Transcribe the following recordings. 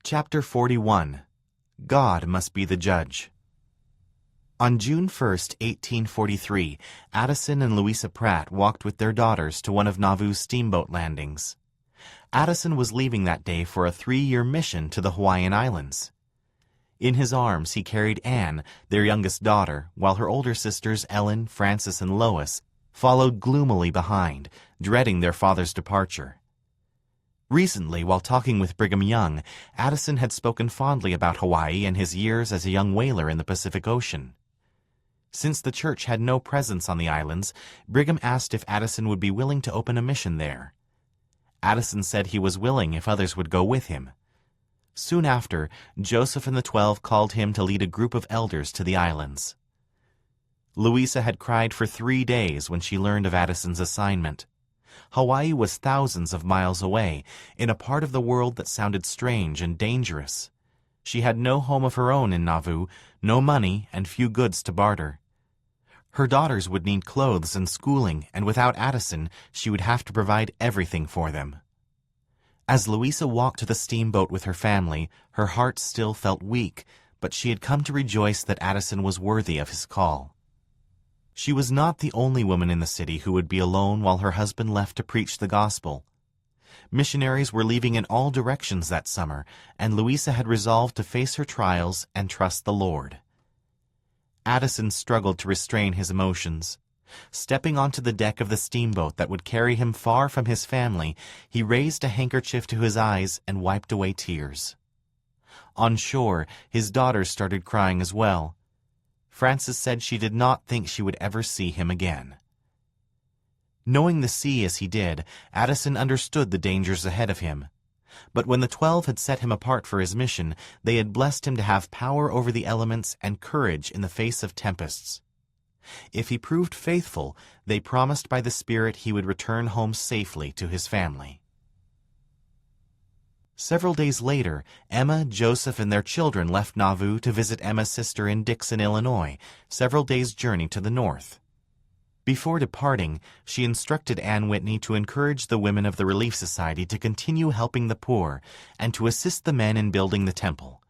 Chapter 41. God Must Be the Judge. On June 1, 1843, Addison and Louisa Pratt walked with their daughters to one of Nauvoo's steamboat landings. Addison was leaving that day for a 3-year mission to the Hawaiian Islands. In his arms he carried Anne, their youngest daughter, while her older sisters Ellen, Frances, and Lois followed gloomily behind, dreading their father's departure. Recently, while talking with Brigham Young, Addison had spoken fondly about Hawaii and his years as a young whaler in the Pacific Ocean. Since the church had no presence on the islands, Brigham asked if Addison would be willing to open a mission there. Addison said he was willing if others would go with him. Soon after, Joseph and the 12 called him to lead a group of elders to the islands. Louisa had cried for 3 days when she learned of Addison's assignment. Hawaii was thousands of miles away, in a part of the world that sounded strange and dangerous. She had no home of her own in Nauvoo, no money, and few goods to barter. Her daughters would need clothes and schooling, and without Addison, she would have to provide everything for them. As Louisa walked to the steamboat with her family, her heart still felt weak, but she had come to rejoice that Addison was worthy of his call. She was not the only woman in the city who would be alone while her husband left to preach the gospel. Missionaries were leaving in all directions that summer, and Louisa had resolved to face her trials and trust the Lord. Addison struggled to restrain his emotions. Stepping onto the deck of the steamboat that would carry him far from his family, he raised a handkerchief to his eyes and wiped away tears. On shore, his daughters started crying as well. Frances said she did not think she would ever see him again. Knowing the sea as he did, Addison understood the dangers ahead of him. But when the 12 had set him apart for his mission, they had blessed him to have power over the elements and courage in the face of tempests. If he proved faithful, they promised by the Spirit he would return home safely to his family. Several days later, Emma, Joseph, and their children left Nauvoo to visit Emma's sister in Dixon, Illinois, several days' journey to the north. Before departing, she instructed Anne Whitney to encourage the women of the Relief Society to continue helping the poor and to assist the men in building the temple.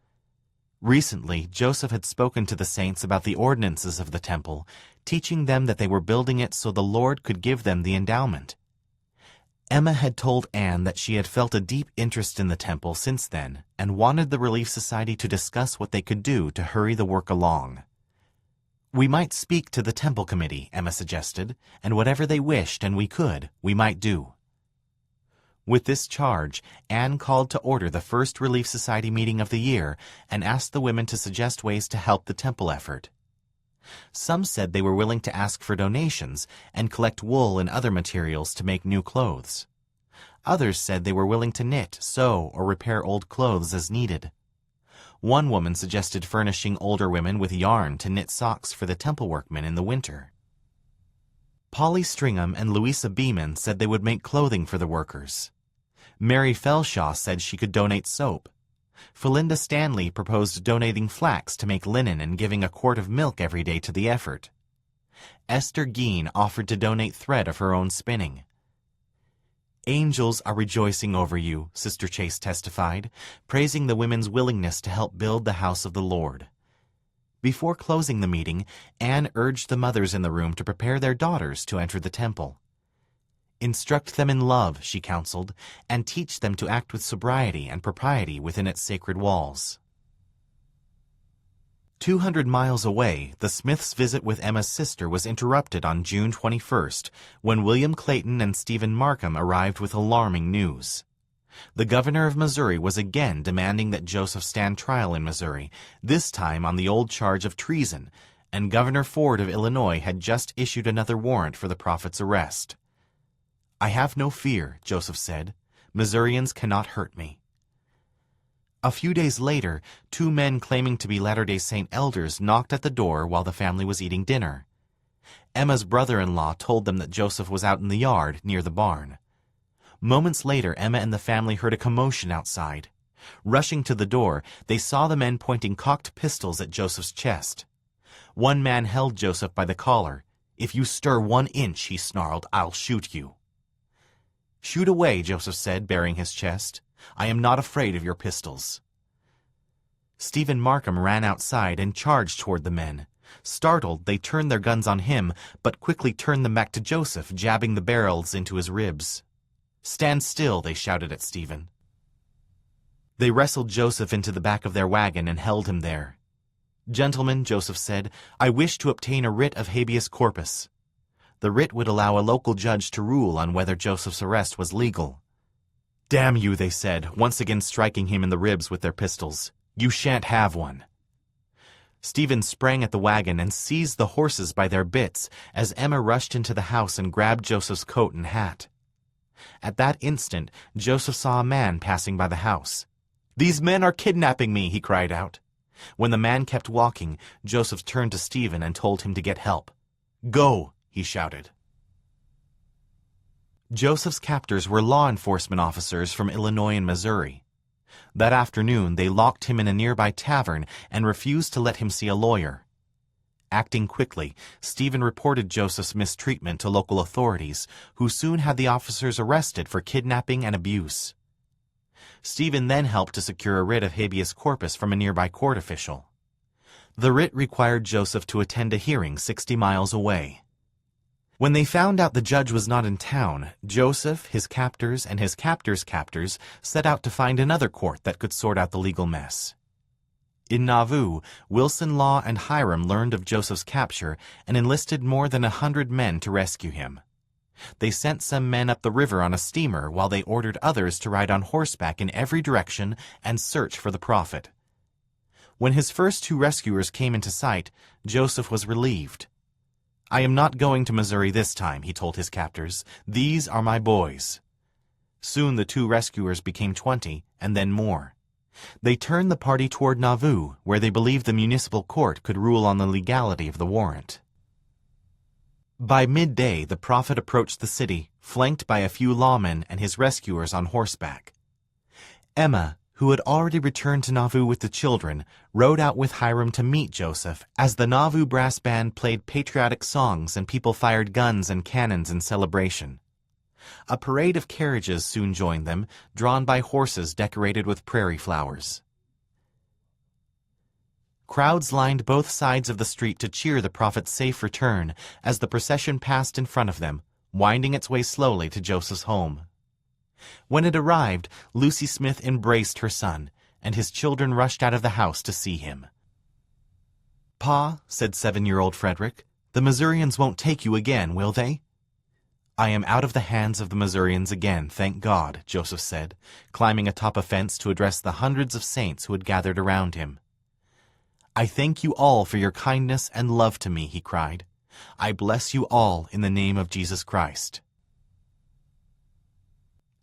Recently, Joseph had spoken to the saints about the ordinances of the temple, teaching them that they were building it so the Lord could give them the endowment. Emma had told Anne that she had felt a deep interest in the temple since then and wanted the Relief Society to discuss what they could do to hurry the work along. "We might speak to the temple committee," Emma suggested, "and whatever they wished and we might do." With this charge, Anne called to order the first Relief Society meeting of the year and asked the women to suggest ways to help the temple effort. Some said they were willing to ask for donations and collect wool and other materials to make new clothes. Others said they were willing to knit, sew, or repair old clothes as needed. One woman suggested furnishing older women with yarn to knit socks for the temple workmen in the winter. Polly Stringham and Louisa Beeman said they would make clothing for the workers. Mary Felshaw said she could donate soap. Felinda Stanley proposed donating flax to make linen and giving a quart of milk every day to the effort. Esther Gein offered to donate thread of her own spinning. "Angels are rejoicing over you," Sister Chase testified, praising the women's willingness to help build the house of the Lord. Before closing the meeting, Anne urged the mothers in the room to prepare their daughters to enter the temple. "Instruct them in love," she counseled, "and teach them to act with sobriety and propriety within its sacred walls." 200 miles away, the Smiths' visit with Emma's sister was interrupted on June 21st, when William Clayton and Stephen Markham arrived with alarming news. The governor of Missouri was again demanding that Joseph stand trial in Missouri, this time on the old charge of treason, and Governor Ford of Illinois had just issued another warrant for the prophet's arrest. "I have no fear," Joseph said. "Missourians cannot hurt me." A few days later, 2 men claiming to be Latter-day Saint elders knocked at the door while the family was eating dinner. Emma's brother-in-law told them that Joseph was out in the yard near the barn. Moments later, Emma and the family heard a commotion outside. Rushing to the door, they saw the men pointing cocked pistols at Joseph's chest. One man held Joseph by the collar. "If you stir 1 inch," he snarled, "I'll shoot you." "Shoot away," Joseph said, baring his chest. "I am not afraid of your pistols." Stephen Markham ran outside and charged toward the men. Startled, they turned their guns on him, but quickly turned them back to Joseph, jabbing the barrels into his ribs. "Stand still," they shouted at Stephen. They wrestled Joseph into the back of their wagon and held him there. "Gentlemen," Joseph said, "I wish to obtain a writ of habeas corpus." The writ would allow a local judge to rule on whether Joseph's arrest was legal. "Damn you," they said, once again striking him in the ribs with their pistols. "You shan't have one." Stephen sprang at the wagon and seized the horses by their bits as Emma rushed into the house and grabbed Joseph's coat and hat. At that instant, Joseph saw a man passing by the house. "These men are kidnapping me," he cried out. When the man kept walking, Joseph turned to Stephen and told him to get help. "Go," he shouted. Joseph's captors were law enforcement officers from Illinois and Missouri. That afternoon, they locked him in a nearby tavern and refused to let him see a lawyer. Acting quickly, Stephen reported Joseph's mistreatment to local authorities, who soon had the officers arrested for kidnapping and abuse. Stephen then helped to secure a writ of habeas corpus from a nearby court official. The writ required Joseph to attend a hearing 60 miles away. When they found out the judge was not in town, Joseph, his captors, and his captors' captors set out to find another court that could sort out the legal mess. In Nauvoo, Wilson Law and Hiram learned of Joseph's capture and enlisted more than 100 men to rescue him. They sent some men up the river on a steamer while they ordered others to ride on horseback in every direction and search for the prophet. When his first 2 rescuers came into sight, Joseph was relieved. "I am not going to Missouri this time," he told his captors. "These are my boys." Soon the 2 rescuers became 20, and then more. They turned the party toward Nauvoo, where they believed the municipal court could rule on the legality of the warrant. By midday, the prophet approached the city, flanked by a few lawmen and his rescuers on horseback. Emma, who had already returned to Nauvoo with the children, rode out with Hiram to meet Joseph as the Nauvoo brass band played patriotic songs and people fired guns and cannons in celebration. A parade of carriages soon joined them, drawn by horses decorated with prairie flowers. Crowds lined both sides of the street to cheer the prophet's safe return as the procession passed in front of them, winding its way slowly to Joseph's home. When it arrived, Lucy Smith embraced her son, and his children rushed out of the house to see him. "Pa," said 7-year-old Frederick, "the Missourians won't take you again, will they?" "I am out of the hands of the Missourians again, thank God," Joseph said, climbing atop a fence to address the hundreds of saints who had gathered around him. "I thank you all for your kindness and love to me," he cried. "I bless you all in the name of Jesus Christ."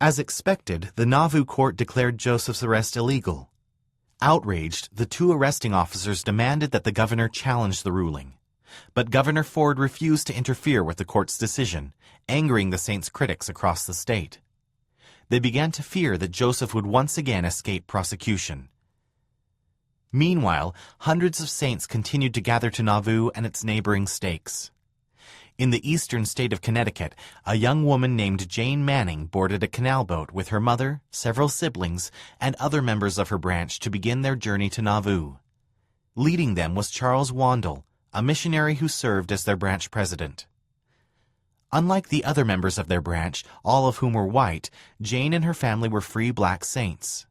As expected, the Nauvoo court declared Joseph's arrest illegal. Outraged, the 2 arresting officers demanded that the governor challenge the ruling. But Governor Ford refused to interfere with the court's decision, angering the saints' critics across the state. They began to fear that Joseph would once again escape prosecution. Meanwhile, hundreds of saints continued to gather to Nauvoo and its neighboring stakes. In the eastern state of Connecticut, a young woman named Jane Manning boarded a canal boat with her mother, several siblings, and other members of her branch to begin their journey to Nauvoo. Leading them was Charles Wandle, a missionary who served as their branch president. Unlike the other members of their branch, all of whom were white, Jane and her family were free black saints.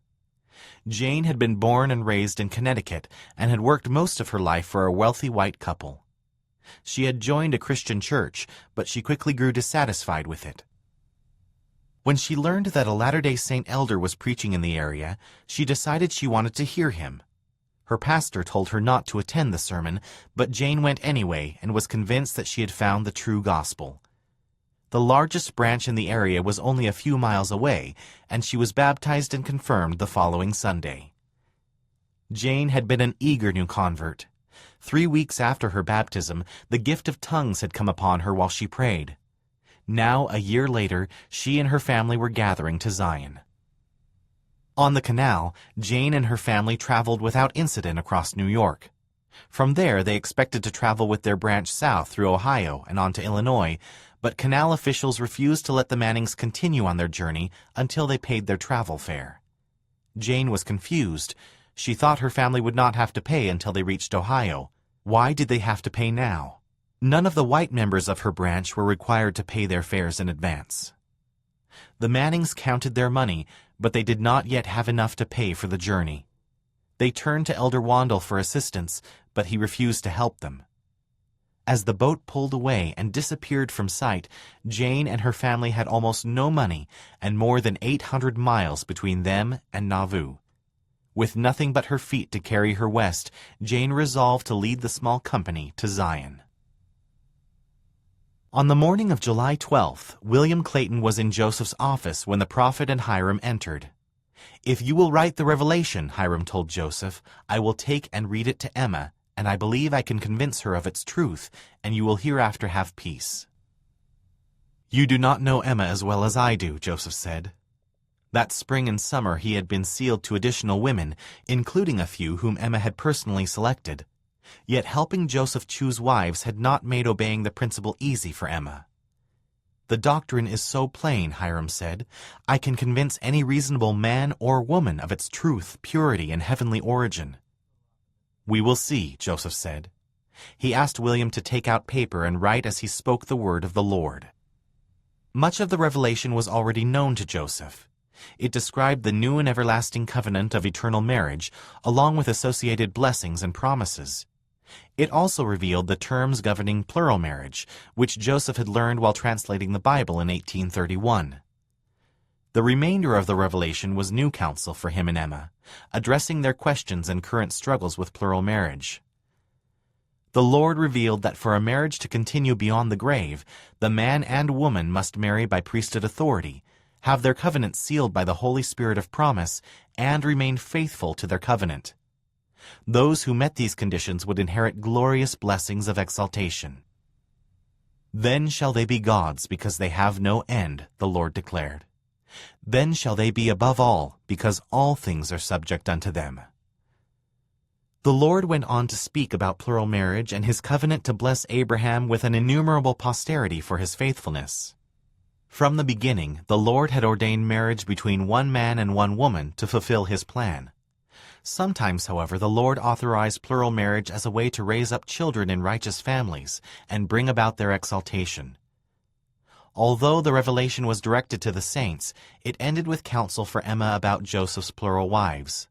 Jane had been born and raised in Connecticut and had worked most of her life for a wealthy white couple. She had joined a Christian church, but she quickly grew dissatisfied with it. When she learned that a Latter-day Saint elder was preaching in the area, she decided she wanted to hear him. Her pastor told her not to attend the sermon, but Jane went anyway and was convinced that she had found the true gospel. The largest branch in the area was only a few miles away, and she was baptized and confirmed the following Sunday. Jane had been an eager new convert. 3 weeks after her baptism, the gift of tongues had come upon her while she prayed. Now, a year later, she and her family were gathering to Zion. On the canal, Jane and her family traveled without incident across New York. From there, they expected to travel with their branch south through Ohio and on to Illinois, but canal officials refused to let the Mannings continue on their journey until they paid their travel fare. Jane was confused. She thought her family would not have to pay until they reached Ohio. Why did they have to pay now? None of the white members of her branch were required to pay their fares in advance. The Mannings counted their money, but they did not yet have enough to pay for the journey. They turned to Elder Wandel for assistance, but he refused to help them. As the boat pulled away and disappeared from sight, Jane and her family had almost no money and more than 800 miles between them and Nauvoo. With nothing but her feet to carry her west, Jane resolved to lead the small company to Zion. On the morning of July 12th, William Clayton was in Joseph's office when the prophet and Hiram entered. "If you will write the revelation," Hiram told Joseph, "I will take and read it to Emma, and I believe I can convince her of its truth, and you will hereafter have peace." "You do not know Emma as well as I do," Joseph said. That spring and summer he had been sealed to additional women, including a few whom Emma had personally selected. Yet helping Joseph choose wives had not made obeying the principle easy for Emma. "The doctrine is so plain," Hiram said. "I can convince any reasonable man or woman of its truth, purity, and heavenly origin." "We will see," Joseph said. He asked William to take out paper and write as he spoke the word of the Lord. Much of the revelation was already known to Joseph. It described the new and everlasting covenant of eternal marriage, along with associated blessings and promises. It also revealed the terms governing plural marriage, which Joseph had learned while translating the Bible in 1831. The remainder of the revelation was new counsel for him and Emma, addressing their questions and current struggles with plural marriage. The Lord revealed that for a marriage to continue beyond the grave, the man and woman must marry by priesthood authority, have their covenant sealed by the Holy Spirit of promise, and remain faithful to their covenant. Those who met these conditions would inherit glorious blessings of exaltation. "Then shall they be gods, because they have no end," the Lord declared. "Then shall they be above all, because all things are subject unto them." The Lord went on to speak about plural marriage and his covenant to bless Abraham with an innumerable posterity for his faithfulness. From the beginning, the Lord had ordained marriage between one man and one woman to fulfill his plan. Sometimes, however, the Lord authorized plural marriage as a way to raise up children in righteous families and bring about their exaltation. Although the revelation was directed to the saints, it ended with counsel for Emma about Joseph's plural wives.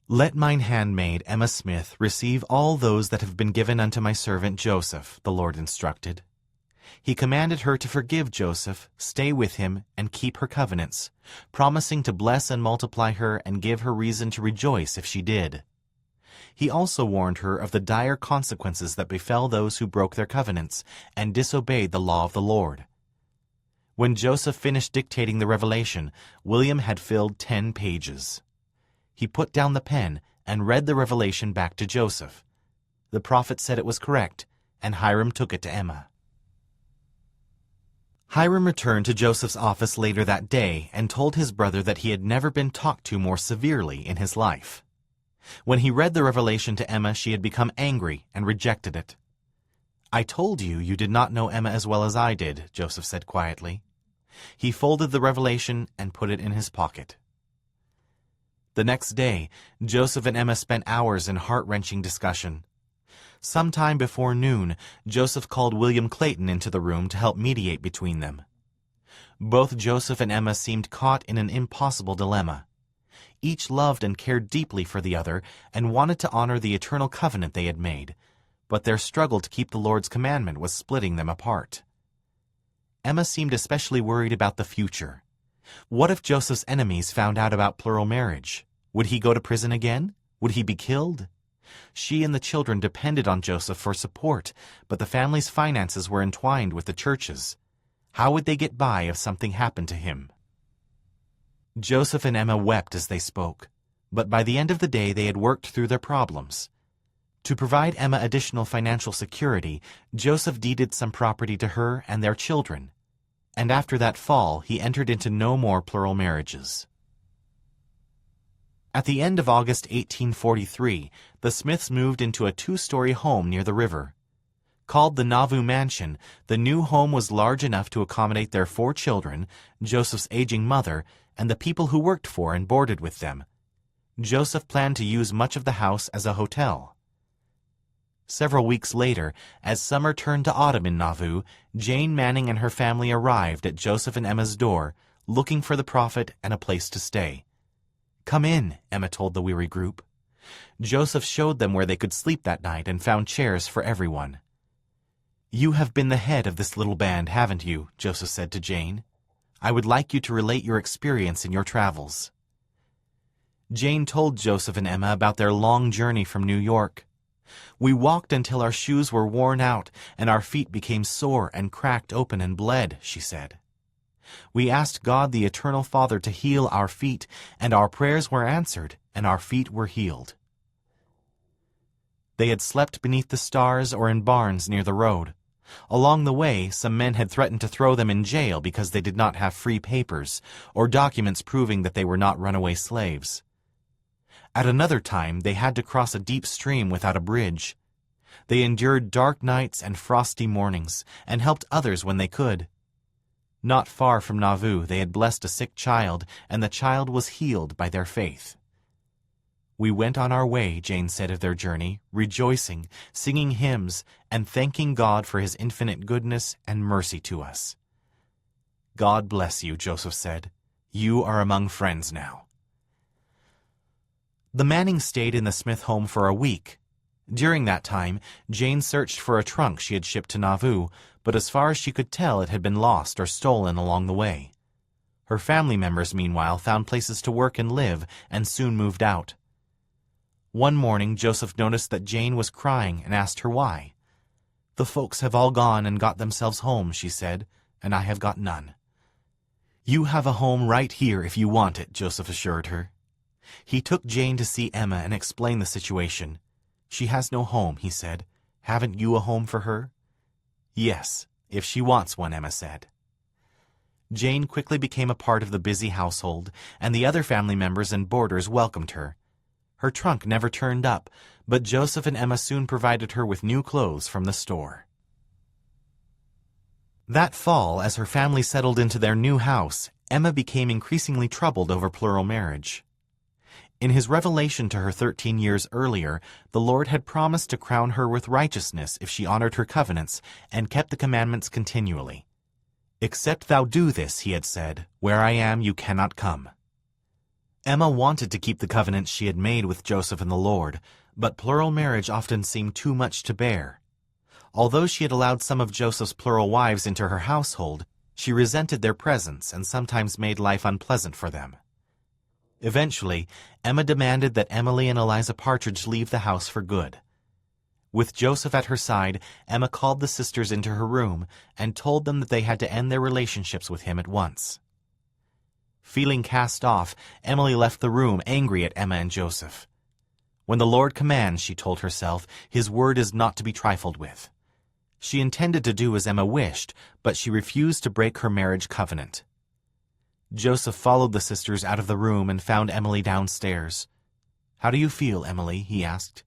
"Let mine handmaid Emma Smith receive all those that have been given unto my servant Joseph," the Lord instructed. He commanded her to forgive Joseph, stay with him, and keep her covenants, promising to bless and multiply her and give her reason to rejoice if she did. He also warned her of the dire consequences that befell those who broke their covenants and disobeyed the law of the Lord. When Joseph finished dictating the revelation, William had filled 10 pages. He put down the pen and read the revelation back to Joseph. The prophet said it was correct, and Hiram took it to Emma. Hiram returned to Joseph's office later that day and told his brother that he had never been talked to more severely in his life. When he read the revelation to Emma, she had become angry and rejected it. "I told you you did not know Emma as well as I did," Joseph said quietly. He folded the revelation and put it in his pocket. The next day, Joseph and Emma spent hours in heart-wrenching discussion. Sometime before noon, Joseph called William Clayton into the room to help mediate between them. Both Joseph and Emma seemed caught in an impossible dilemma. Each loved and cared deeply for the other and wanted to honor the eternal covenant they had made, but their struggle to keep the Lord's commandment was splitting them apart. Emma seemed especially worried about the future. What if Joseph's enemies found out about plural marriage? Would he go to prison again? Would he be killed? She and the children depended on Joseph for support, but the family's finances were entwined with the church's. How would they get by if something happened to him? Joseph and Emma wept as they spoke, but by the end of the day they had worked through their problems. To provide Emma additional financial security, Joseph deeded some property to her and their children, and after that fall he entered into no more plural marriages. At the end of August 1843, the Smiths moved into a 2-story home near the river. Called the Nauvoo Mansion, the new home was large enough to accommodate their 4 children, Joseph's aging mother, and the people who worked for and boarded with them. Joseph planned to use much of the house as a hotel. Several weeks later, as summer turned to autumn in Nauvoo, Jane Manning and her family arrived at Joseph and Emma's door, looking for the prophet and a place to stay. "Come in," Emma told the weary group. Joseph showed them where they could sleep that night and found chairs for everyone. "You have been the head of this little band, haven't you?" Joseph said to Jane. "I would like you to relate your experience in your travels." Jane told Joseph and Emma about their long journey from New York. "We walked until our shoes were worn out and our feet became sore and cracked open and bled," she said. "We asked God the Eternal Father to heal our feet, and our prayers were answered, and our feet were healed." They had slept beneath the stars or in barns near the road. Along the way, some men had threatened to throw them in jail because they did not have free papers or documents proving that they were not runaway slaves. At another time, they had to cross a deep stream without a bridge. They endured dark nights and frosty mornings and helped others when they could. Not far from Nauvoo, they had blessed a sick child, and the child was healed by their faith. "We went on our way," Jane said of their journey, rejoicing, singing hymns, and thanking God for his infinite goodness and mercy to us. "God bless you," Joseph said. "You are among friends now." The Mannings stayed in the Smith home for a week. During that time, Jane searched for a trunk she had shipped to Nauvoo, but as far as she could tell, it had been lost or stolen along the way. Her family members, meanwhile, found places to work and live and soon moved out. One morning, Joseph noticed that Jane was crying and asked her why. "The folks have all gone and got themselves homes," she said, "and I have got none." "You have a home right here if you want it," Joseph assured her. He took Jane to see Emma and explain the situation. "She has no home," he said. "Haven't you a home for her?" "Yes, if she wants one," Emma said. Jane quickly became a part of the busy household, and the other family members and boarders welcomed her. Her trunk never turned up, but Joseph and Emma soon provided her with new clothes from the store. That fall, as her family settled into their new house, Emma became increasingly troubled over plural marriage. In his revelation to her 13 years earlier, the Lord had promised to crown her with righteousness if she honored her covenants and kept the commandments continually. "Except thou do this," he had said, "where I am you cannot come." Emma wanted to keep the covenants she had made with Joseph and the Lord, but plural marriage often seemed too much to bear. Although she had allowed some of Joseph's plural wives into her household, she resented their presence and sometimes made life unpleasant for them. Eventually, Emma demanded that Emily and Eliza Partridge leave the house for good. With Joseph at her side, Emma called the sisters into her room and told them that they had to end their relationships with him at once. Feeling cast off, Emily left the room, angry at Emma and Joseph. When the Lord commands, she told herself, his word is not to be trifled with. She intended to do as Emma wished, but she refused to break her marriage covenant. Joseph followed the sisters out of the room and found Emily downstairs. "How do you feel, Emily?" he asked.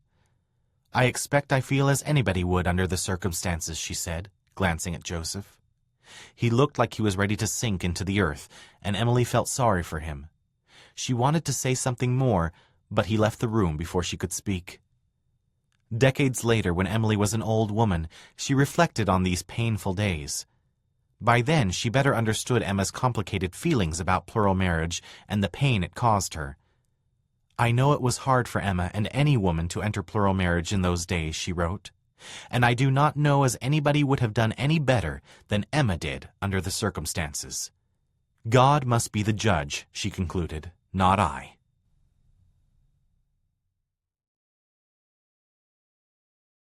"I expect I feel as anybody would under the circumstances," she said, glancing at Joseph. He looked like he was ready to sink into the earth, and Emily felt sorry for him. She wanted to say something more, but he left the room before she could speak. Decades later, when Emily was an old woman, she reflected on these painful days. By then, she better understood Emma's complicated feelings about plural marriage and the pain it caused her. "I know it was hard for Emma and any woman to enter plural marriage in those days," she wrote. "And I do not know as anybody would have done any better than Emma did under the circumstances. God must be the judge," she concluded, "not I."